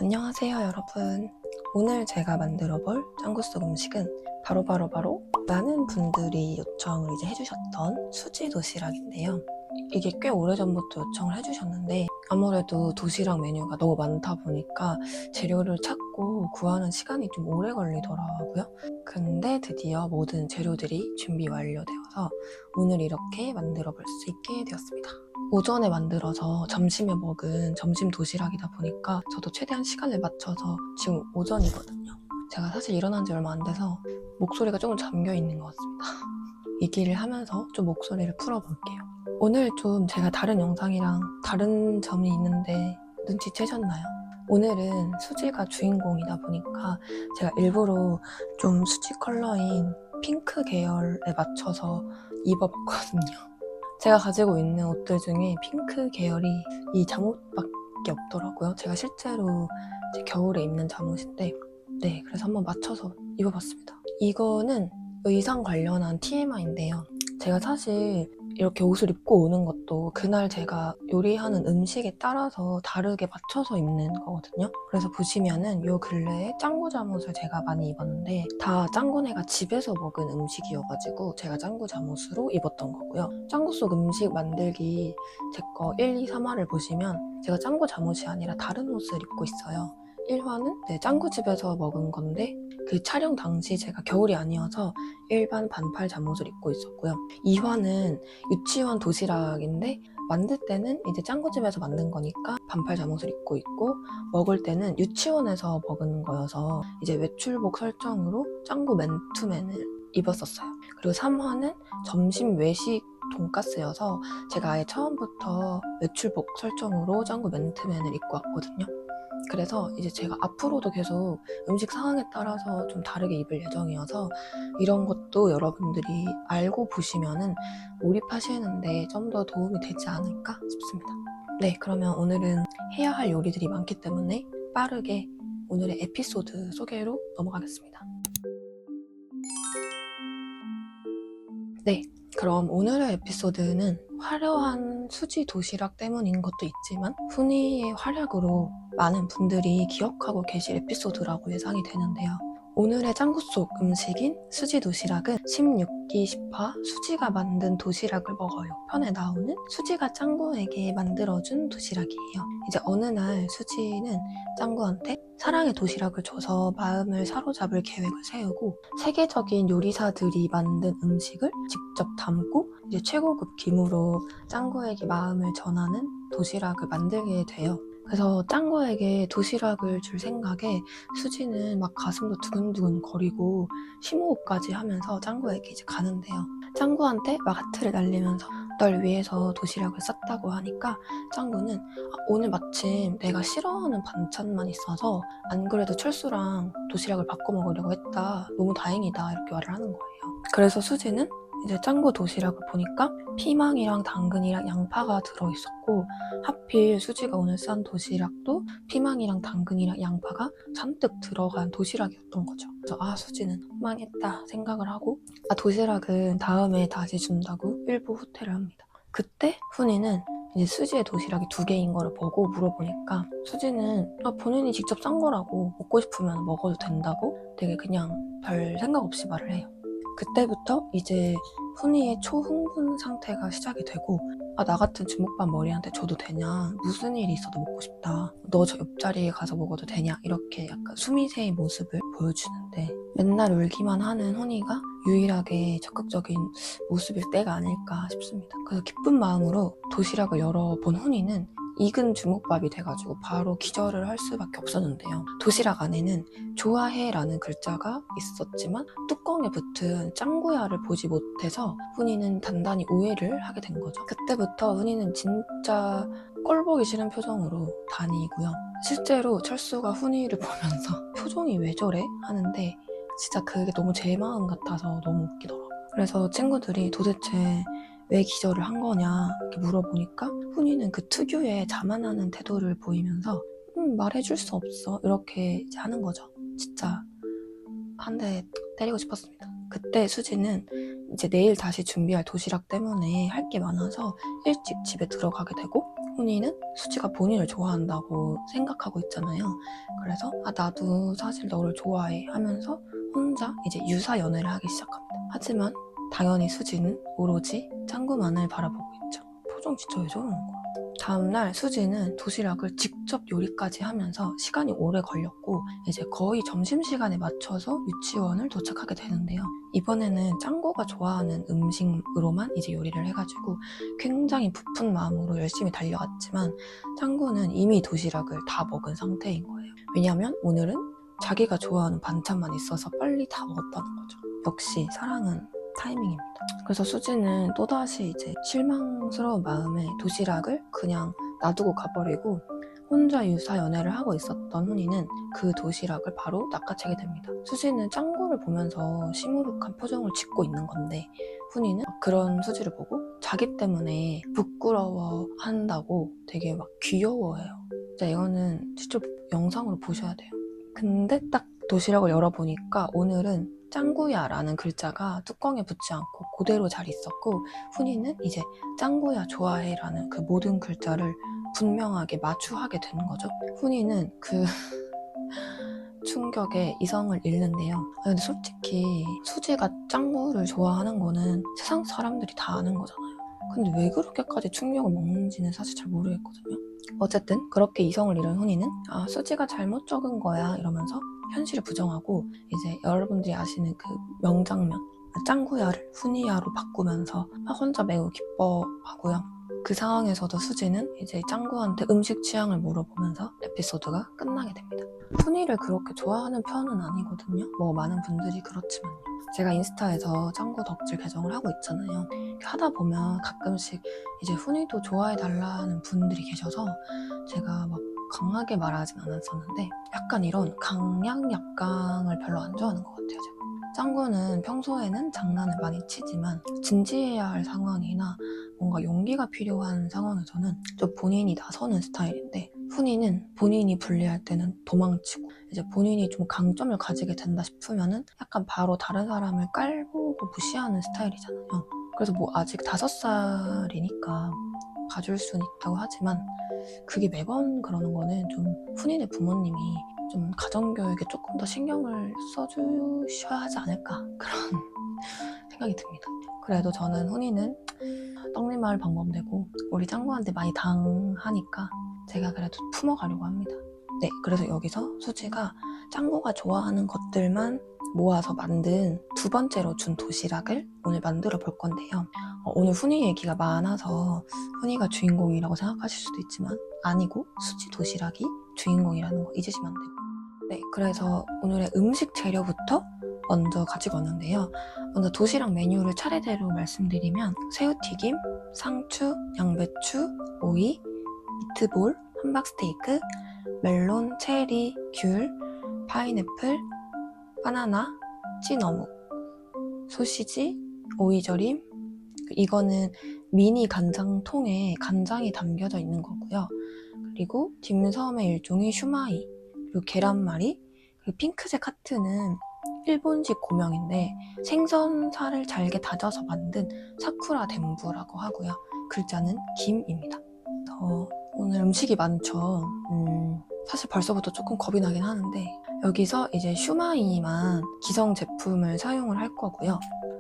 안녕하세요 여러분. 오늘 제가 만들어 볼 짱구 속 음식은 바로 많은 분들이 요청을 해주셨던 수지 도시락인데요. 이게 꽤 오래전부터 요청을 해주셨는데 아무래도 도시락 메뉴가 너무 많다 보니까 재료를 찾고 구하는 시간이 좀 오래 걸리더라고요. 근데 드디어 모든 재료들이 준비 완료되어서 오늘 이렇게 만들어 볼 수 있게 되었습니다. 오전에 만들어서 점심에 먹은 점심 도시락이다 보니까 저도 최대한 시간을 맞춰서 지금 오전이거든요. 제가 사실 일어난 지 얼마 안 돼서 목소리가 조금 잠겨 있는 것 같습니다. 얘기를 하면서 좀 목소리를 풀어볼게요. 오늘 좀 제가 다른 영상이랑 다른 점이 있는데 눈치채셨나요? 오늘은 수지가 주인공이다 보니까 제가 일부러 좀 수지 컬러인 핑크 계열에 맞춰서 입어봤거든요. 제가 가지고 있는 옷들 중에 핑크 계열이 이 잠옷밖에 없더라고요. 제가 실제로 이제 겨울에 입는 잠옷인데 그래서 한번 맞춰서 입어봤습니다. 이거는 의상 관련한 TMI인데요. 제가 사실 이렇게 옷을 입고 오는 것도 그날 제가 요리하는 음식에 따라서 다르게 맞춰서 입는 거거든요. 그래서 보시면은 요 근래에 짱구 잠옷을 제가 많이 입었는데 다 짱구네가 집에서 먹은 음식이어가지고 제가 짱구 잠옷으로 입었던 거고요. 짱구 속 음식 만들기 제 거 1, 2, 3화를 보시면 제가 짱구 잠옷이 아니라 다른 옷을 입고 있어요. 1화는 짱구 집에서 먹은 건데 그 촬영 당시 제가 겨울이 아니어서 일반 반팔 잠옷을 입고 있었고요. 2화는 유치원 도시락인데 만들 때는 이제 짱구집에서 만든 거니까 반팔 잠옷을 입고 있고 먹을 때는 유치원에서 먹은 거여서 이제 외출복 설정으로 짱구 맨투맨을 입었었어요. 그리고 3화는 점심 외식 돈가스여서 제가 아예 처음부터 외출복 설정으로 짱구 맨투맨을 입고 왔거든요. 그래서 이제 제가 앞으로도 계속 음식 상황에 따라서 좀 다르게 입을 예정이어서 이런 것도 여러분들이 알고 보시면은 몰입하시는데 좀 더 도움이 되지 않을까 싶습니다. 네, 그러면 오늘은 해야 할 요리들이 많기 때문에 빠르게 오늘의 에피소드 소개로 넘어가겠습니다. 네, 그럼 오늘의 에피소드는 화려한 수지 도시락 때문인 것도 있지만 훈이의 활약으로 많은 분들이 기억하고 계실 에피소드라고 예상이 되는데요. 오늘의 짱구 속 음식인 수지 도시락은 16기 10화 수지가 만든 도시락을 먹어요 편에 나오는 수지가 짱구에게 만들어준 도시락이에요. 이제 어느 날 수지는 짱구한테 사랑의 도시락을 줘서 마음을 사로잡을 계획을 세우고 세계적인 요리사들이 만든 음식을 직접 담고 이제 최고급 김으로 짱구에게 마음을 전하는 도시락을 만들게 돼요. 그래서 짱구에게 도시락을 줄 생각에 수지는 막 가슴도 두근두근 거리고 심호흡까지 하면서 짱구에게 이제 가는데요. 짱구한테 막 하트를 날리면서 널 위해서 도시락을 쌌다고 하니까 짱구는 오늘 마침 내가 싫어하는 반찬만 있어서 안 그래도 철수랑 도시락을 바꿔 먹으려고 했다. 너무 다행이다. 이렇게 말을 하는 거예요. 그래서 수지는 이제 짱구 도시락을 보니까 피망이랑 당근이랑 양파가 들어있었고 하필 수지가 오늘 싼 도시락도 피망이랑 당근이랑 양파가 잔뜩 들어간 도시락이었던 거죠. 그래서 수지는 망했다 생각을 하고 도시락은 다음에 다시 준다고 일부 후퇴를 합니다. 그때 훈이는 이제 수지의 도시락이 2개인 거를 보고 물어보니까 수지는 본인이 직접 싼 거라고 먹고 싶으면 먹어도 된다고 되게 그냥 별 생각 없이 말을 해요. 그때부터 이제 훈이의 초흥분 상태가 시작이 되고 나 같은 주먹밥 머리한테 줘도 되냐, 무슨 일이 있어도 먹고 싶다, 너 저 옆자리에 가서 먹어도 되냐, 이렇게 약간 수미새의 모습을 보여주는데 맨날 울기만 하는 훈이가 유일하게 적극적인 모습일 때가 아닐까 싶습니다. 그래서 기쁜 마음으로 도시락을 열어본 훈이는 익은 주먹밥이 돼가지고 바로 기절을 할 수밖에 없었는데요. 도시락 안에는 좋아해 라는 글자가 있었지만 뚜껑에 붙은 짱구야를 보지 못해서 훈이는 단단히 오해를 하게 된 거죠. 그때부터 훈이는 진짜 꼴보기 싫은 표정으로 다니고요. 실제로 철수가 훈이를 보면서 표정이 왜 저래? 하는데 진짜 그게 너무 제 마음 같아서 너무 웃기더라고요. 그래서 친구들이 도대체 왜 기절을 한 거냐 이렇게 물어보니까 훈이는 그 특유의 자만하는 태도를 보이면서 말해줄 수 없어 이렇게 이제 하는 거죠. 진짜 한 대 때리고 싶었습니다. 그때 수지는 이제 내일 다시 준비할 도시락 때문에 할 게 많아서 일찍 집에 들어가게 되고 훈이는 수지가 본인을 좋아한다고 생각하고 있잖아요. 그래서 나도 사실 너를 좋아해 하면서 혼자 이제 유사 연애를 하기 시작합니다. 하지만 당연히 수지는 오로지 짱구만을 바라보고 있죠. 표정 진짜 왜 저러는 거야? 다음날 수지는 도시락을 직접 요리까지 하면서 시간이 오래 걸렸고 이제 거의 점심시간에 맞춰서 유치원을 도착하게 되는데요. 이번에는 짱구가 좋아하는 음식으로만 이제 요리를 해가지고 굉장히 부푼 마음으로 열심히 달려왔지만 짱구는 이미 도시락을 다 먹은 상태인 거예요. 왜냐면 오늘은 자기가 좋아하는 반찬만 있어서 빨리 다 먹었다는 거죠. 역시 사랑은 타이밍입니다. 그래서 수지는 또다시 이제 실망스러운 마음에 도시락을 그냥 놔두고 가버리고 혼자 유사 연애를 하고 있었던 훈이는 그 도시락을 바로 낚아채게 됩니다. 수지는 짱구를 보면서 시무룩한 표정을 짓고 있는 건데 훈이는 그런 수지를 보고 자기 때문에 부끄러워한다고 되게 막 귀여워해요. 진짜 이거는 직접 영상으로 보셔야 돼요. 근데 딱 도시락을 열어보니까 오늘은 짱구야 라는 글자가 뚜껑에 붙지 않고 그대로 잘 있었고 훈이는 이제 짱구야 좋아해 라는 그 모든 글자를 분명하게 마주하게 되는 거죠. 훈이는 그 충격에 이성을 잃는데요. 근데 솔직히 수지가 짱구를 좋아하는 거는 세상 사람들이 다 아는 거잖아요. 근데 왜 그렇게까지 충격을 먹는지는 사실 잘 모르겠거든요. 어쨌든 그렇게 이성을 잃은 훈이는 수지가 잘못 적은 거야 이러면서 현실을 부정하고 이제 여러분들이 아시는 그 명장면 짱구야를 훈이야로 바꾸면서 혼자 매우 기뻐하고요. 그 상황에서도 수지는 이제 짱구한테 음식 취향을 물어보면서 에피소드가 끝나게 됩니다. 훈이를 그렇게 좋아하는 편은 아니거든요. 뭐 많은 분들이 그렇지만요. 제가 인스타에서 짱구 덕질 계정을 하고 있잖아요. 하다 보면 가끔씩 이제 훈이도 좋아해달라는 분들이 계셔서 제가 막 강하게 말하진 않았었는데 약간 이런 강약약강을 별로 안 좋아하는 것 같아요. 제가. 짱구는 평소에는 장난을 많이 치지만 진지해야 할 상황이나 뭔가 용기가 필요한 상황에서는 좀 본인이 나서는 스타일인데 훈이는 본인이 불리할 때는 도망치고 이제 본인이 좀 강점을 가지게 된다 싶으면은 약간 바로 다른 사람을 깔보고 무시하는 스타일이잖아요. 그래서 뭐 아직 5살이니까 봐줄 수는 있다고 하지만 그게 매번 그러는 거는 좀 훈이네 부모님이 좀 가정교육에 조금 더 신경을 써주셔야 하지 않을까 그런 생각이 듭니다. 그래도 저는 훈이는 떡잎마을 방범되고 우리 짱구한테 많이 당하니까 제가 그래도 품어가려고 합니다. 네, 그래서 여기서 수지가 짱구가 좋아하는 것들만 모아서 만든 두 번째로 준 도시락을 오늘 만들어 볼 건데요. 오늘 훈이 얘기가 많아서 훈이가 주인공이라고 생각하실 수도 있지만 아니고 수지 도시락이 주인공이라는 거 잊으시면 안 돼요. 네, 그래서 오늘의 음식 재료부터 먼저 가지고 왔는데요. 먼저 도시락 메뉴를 차례대로 말씀드리면 새우튀김, 상추, 양배추, 오이, 미트볼, 함박스테이크, 멜론, 체리, 귤, 파인애플, 바나나, 찐어묵, 소시지, 오이절임, 이거는 미니 간장통에 간장이 담겨져 있는 거고요. 그리고 딤섬의 일종이 슈마이, 그리고 계란말이, 그리고 핑크색 하트는 일본식 고명인데 생선살을 잘게 다져서 만든 사쿠라 덴부라고 하고요. 글자는 김입니다. 오늘 음식이 많죠. 사실 벌써부터 조금 겁이 나긴 하는데 여기서 이제 슈마이만 기성 제품을 사용을 할 거고요.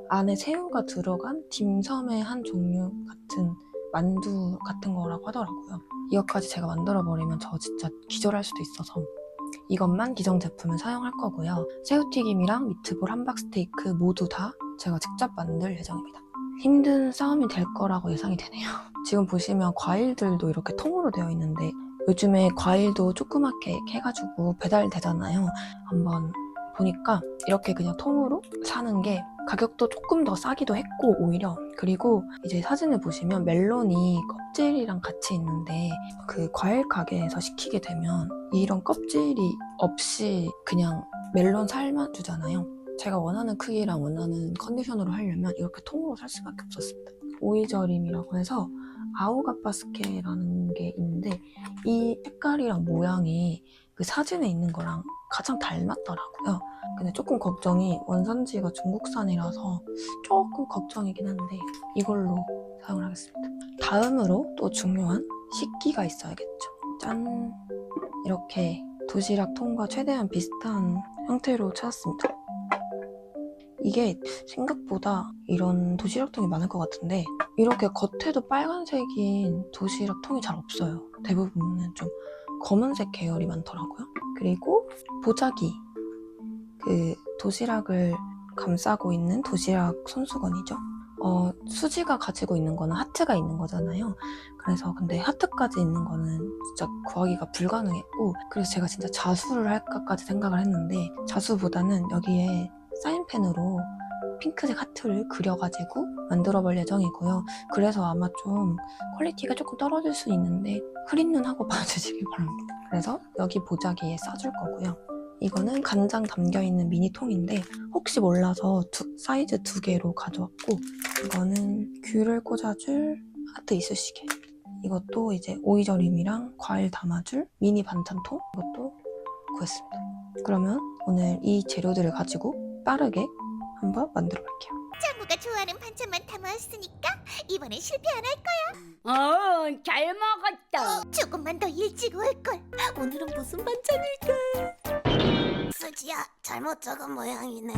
안에 새우가 들어간 딤섬의 한 종류 같은 만두 같은 거라고 하더라고요. 이것까지 제가 만들어버리면 저 진짜 기절할 수도 있어서 이것만 기성 제품을 사용할 거고요. 새우튀김이랑 미트볼, 함박스테이크 모두 다 제가 직접 만들 예정입니다. 힘든 싸움이 될 거라고 예상이 되네요. 지금 보시면 과일들도 이렇게 통으로 되어 있는데 요즘에 과일도 조그맣게 해가지고 배달되잖아요. 한번 보니까 이렇게 그냥 통으로 사는 게 가격도 조금 더 싸기도 했고 오히려 그리고 이제 사진을 보시면 멜론이 껍질이랑 같이 있는데 그 과일 가게에서 시키게 되면 이런 껍질이 없이 그냥 멜론 살만 주잖아요. 제가 원하는 크기랑 원하는 컨디션으로 하려면 이렇게 통으로 살 수밖에 없었습니다. 오이절임이라고 해서 아우가빠스케라는 게 있는데 이 색깔이랑 모양이 그 사진에 있는 거랑 가장 닮았더라고요. 근데 조금 걱정이 원산지가 중국산이라서 조금 걱정이긴 한데 이걸로 사용을 하겠습니다. 다음으로 또 중요한 식기가 있어야겠죠. 짠! 이렇게 도시락 통과 최대한 비슷한 형태로 찾았습니다. 이게 생각보다 이런 도시락통이 많을 것 같은데 이렇게 겉에도 빨간색인 도시락통이 잘 없어요. 대부분은 좀 검은색 계열이 많더라고요. 그리고 보자기, 그 도시락을 감싸고 있는 도시락 손수건이죠. 수지가 가지고 있는 거는 하트가 있는 거잖아요. 그래서 근데 하트까지 있는 거는 진짜 구하기가 불가능했고, 그래서 제가 진짜 자수를 할까까지 생각을 했는데, 자수보다는 여기에 사인펜으로 핑크색 하트를 그려가지고 만들어 볼 예정이고요. 그래서 아마 좀 퀄리티가 조금 떨어질 수 있는데 흐린 눈 하고 봐주시길 바랍니다. 그래서 여기 보자기에 싸줄 거고요. 이거는 간장 담겨있는 미니통인데 혹시 몰라서 사이즈 2개로 가져왔고, 이거는 귤을 꽂아줄 하트 이쑤시개, 이것도 이제 오이절임이랑 과일 담아줄 미니 반찬통, 이것도 구했습니다. 그러면 오늘 이 재료들을 가지고 빠르게 한번 만들어 볼게요. 짱구가 좋아하는 반찬만 담아왔으니까 이번엔 실패 안 할 거야. 잘 먹었다. 조금만 더 일찍 올걸. 오늘은 무슨 반찬일까? 수지야, 잘못 적은 모양이네.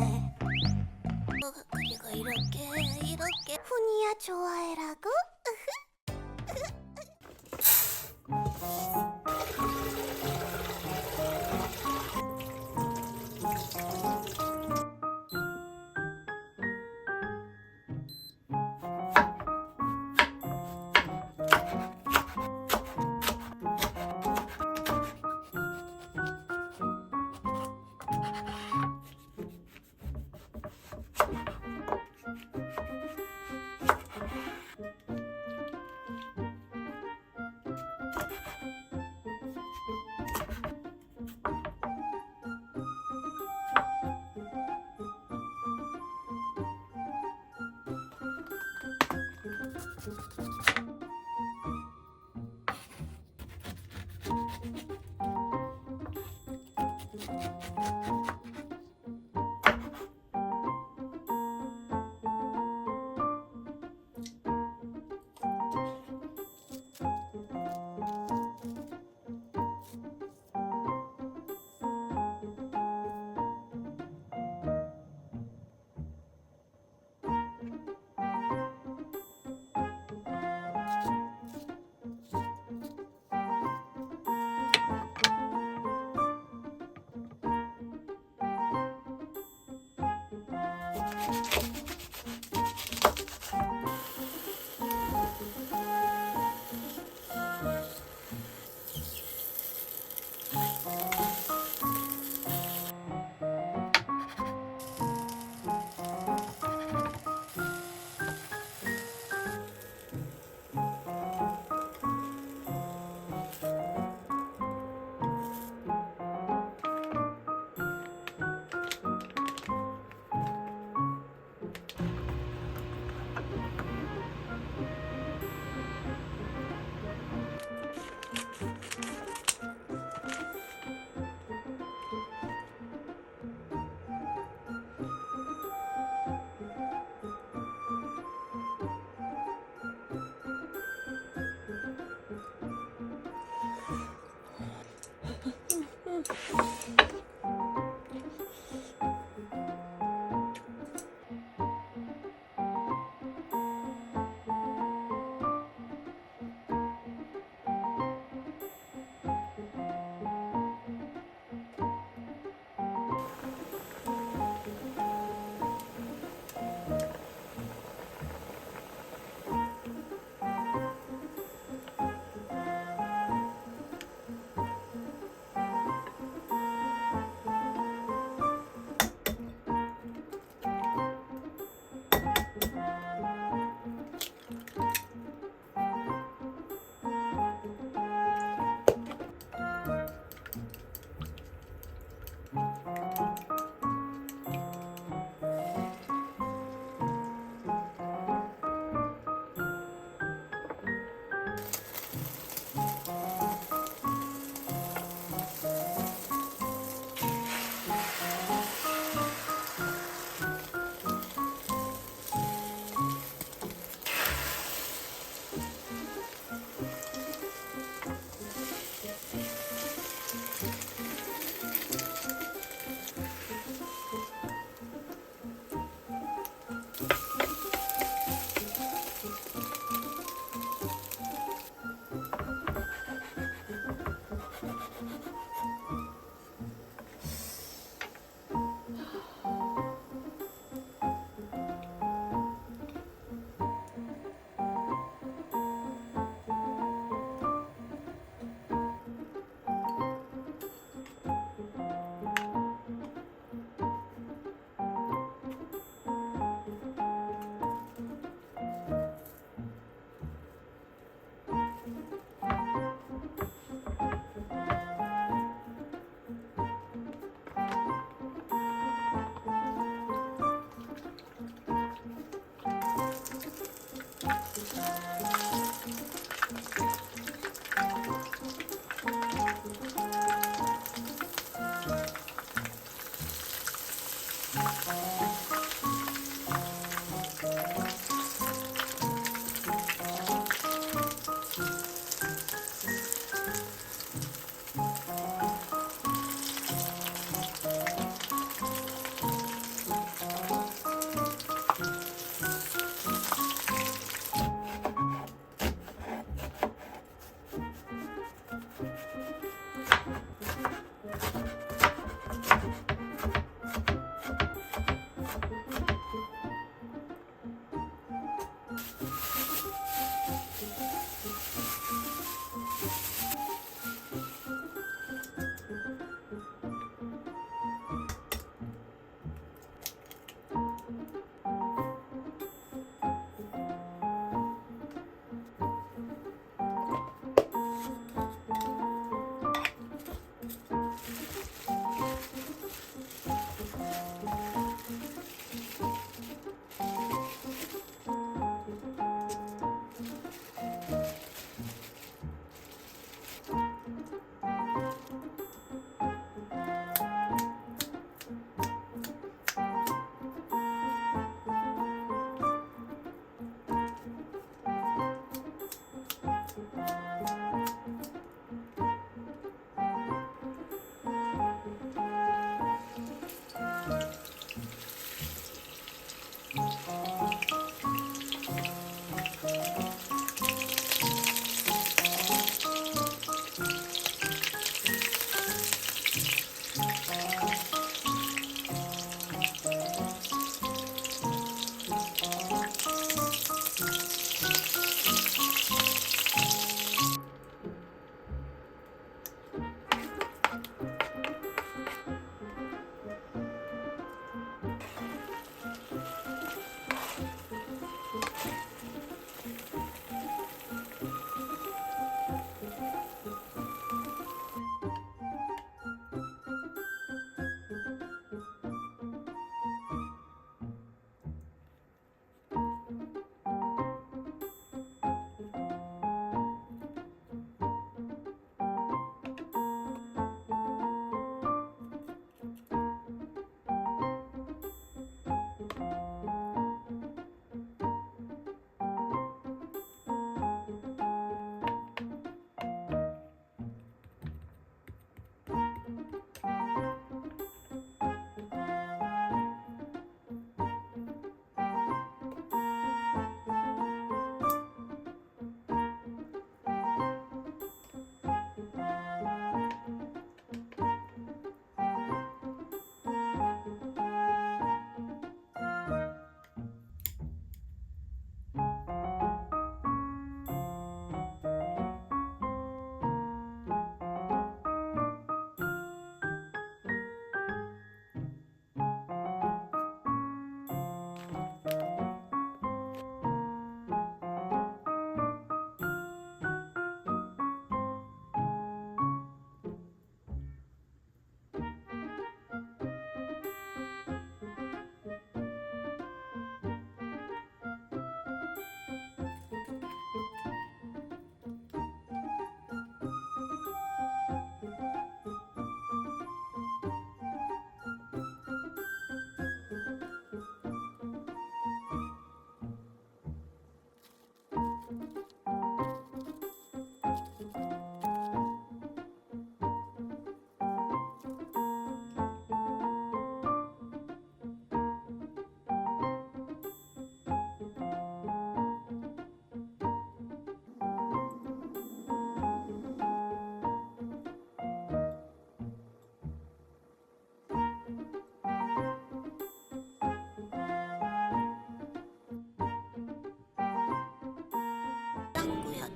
그리고 이렇게 훈이야 좋아해라고?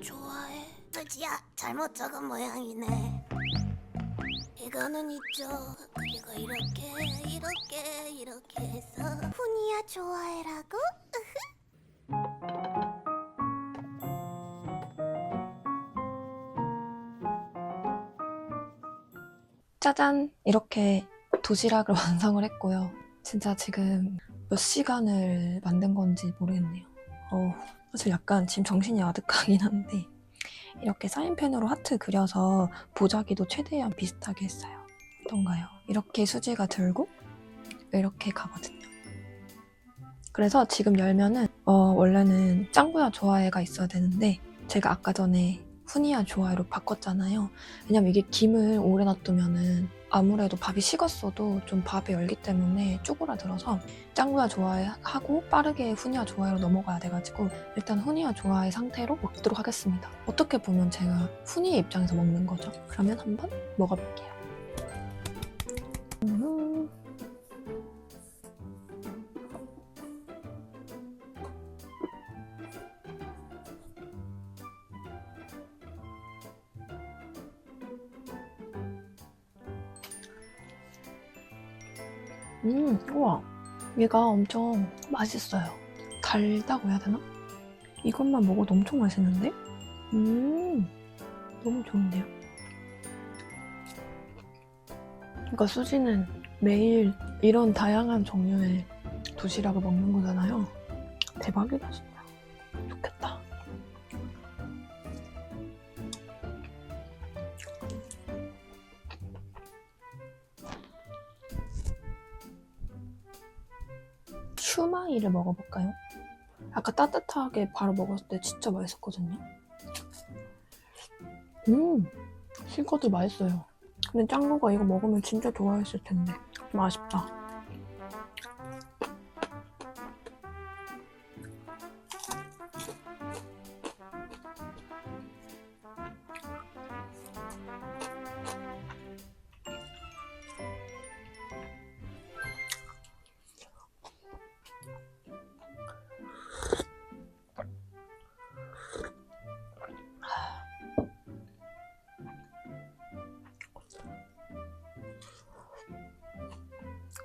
좋아해. 수지야, 잘못 적은 모양이네. 이거는 이쪽, 그리고 이렇게 해서 푸니야 좋아해라고? 짜잔! 이렇게 도시락을 완성을 했고요. 진짜 지금 몇 시간을 만든 건지 모르겠네요. 사실 약간 지금 정신이 아득하긴 한데 이렇게 사인펜으로 하트 그려서 보자기도 최대한 비슷하게 했어요. 어떤가요? 이렇게 수지가 들고 이렇게 가거든요. 그래서 지금 열면은 원래는 짱구야 좋아해가 있어야 되는데 제가 아까 전에 훈이야 좋아해로 바꿨잖아요. 왜냐면 이게 김을 오래 놔두면은 아무래도 밥이 식었어도 좀 밥에 열기 때문에 쭈그라들어서 짱구야 좋아해 하고 빠르게 훈이야 좋아해로 넘어가야 돼가지고 일단 훈이야 좋아해 상태로 먹도록 하겠습니다. 어떻게 보면 제가 훈이의 입장에서 먹는 거죠. 그러면 한번 먹어볼게요. 우와. 얘가 엄청 맛있어요. 달다고 해야 되나? 이것만 먹어도 엄청 맛있는데? 너무 좋은데요? 그러니까 수지는 매일 이런 다양한 종류의 도시락을 먹는 거잖아요. 대박이다, 진짜. 좋겠다. 슈마이를 먹어볼까요? 아까 따뜻하게 바로 먹었을 때 진짜 맛있었거든요. 실컷도 맛있어요. 근데 짱구가 이거 먹으면 진짜 좋아했을 텐데. 좀 아쉽다.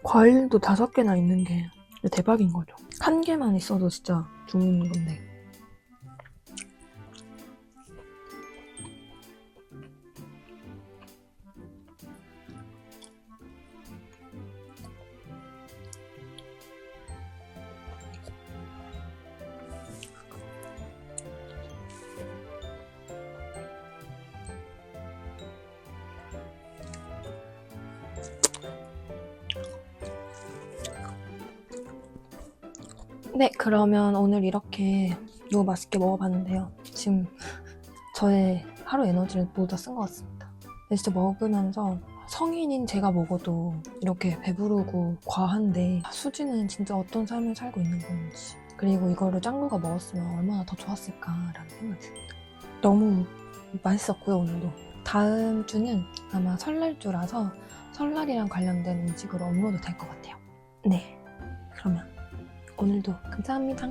과일도 5개나 있는 게 대박인 거죠. 1개만 있어도 진짜 좋은 건데. 네, 그러면 오늘 이렇게 너무 맛있게 먹어봤는데요. 지금 저의 하루 에너지를 모두 다 쓴 것 같습니다. 근데 진짜 먹으면서 성인인 제가 먹어도 이렇게 배부르고 과한데 수지는 진짜 어떤 삶을 살고 있는 건지, 그리고 이거를 짱구가 먹었으면 얼마나 더 좋았을까라는 생각이 듭니다. 너무 맛있었고요, 오늘도. 다음 주는 아마 설날주라서 설날이랑 관련된 음식으로 업로드 될 것 같아요. 네, 그러면 오늘도 감사합니다.